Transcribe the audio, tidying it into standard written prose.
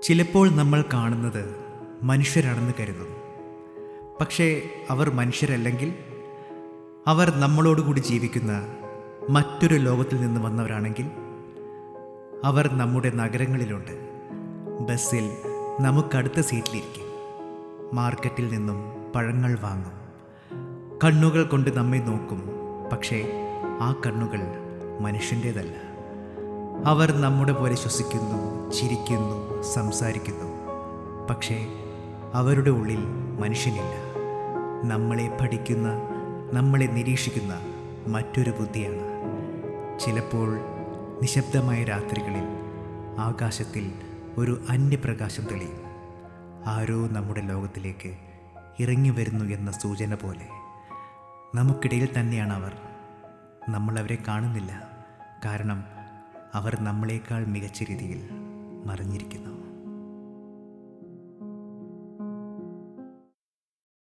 ചിലപ്പോൾ നമ്മൾ കാണുന്നത് മനുഷ്യരാണെന്ന് കരുതുന്നു. പക്ഷേ അവർ മനുഷ്യരല്ലെങ്കിൽ അവർ നമ്മളോടുകൂടി ജീവിക്കുന്ന മറ്റൊരു ലോകത്തിൽ നിന്ന് വന്നവരാണെങ്കിൽ അവർ നമ്മുടെ നഗരങ്ങളിലുണ്ട്. ബസ്സിൽ നമുക്കടുത്ത സീറ്റിലിരിക്കും. മാർക്കറ്റിൽ നിന്നും പഴങ്ങൾ വാങ്ങും. കണ്ണുകൾ കൊണ്ട് നമ്മെ നോക്കും. പക്ഷേ ആ കണ്ണുകൾ മനുഷ്യൻ്റേതല്ല. അവർ നമ്മുടെ പോലെ ശ്വസിക്കുന്നു, ചിരിക്കുന്നു, സംസാരിക്കുന്നു. പക്ഷേ അവരുടെ ഉള്ളിൽ മനുഷ്യനില്ല. നമ്മളെ പഠിക്കുന്ന, നമ്മളെ നിരീക്ഷിക്കുന്ന മറ്റൊരു ബുദ്ധിയാണ്. ചിലപ്പോൾ നിശബ്ദമായ രാത്രികളിൽ ആകാശത്തിൽ ഒരു അന്യപ്രകാശം തെളിയും. ആരോ നമ്മുടെ ലോകത്തിലേക്ക് ഇറങ്ങി വരുന്നു എന്ന സൂചന പോലെ. നമുക്കിടയിൽ തന്നെയാണ് അവർ. നമ്മളവരെ കാണുന്നില്ല. കാരണം അവർ നമ്മളെക്കാൾ മികച്ച രീതിയിൽ മറിഞ്ഞിരിക്കുന്നു.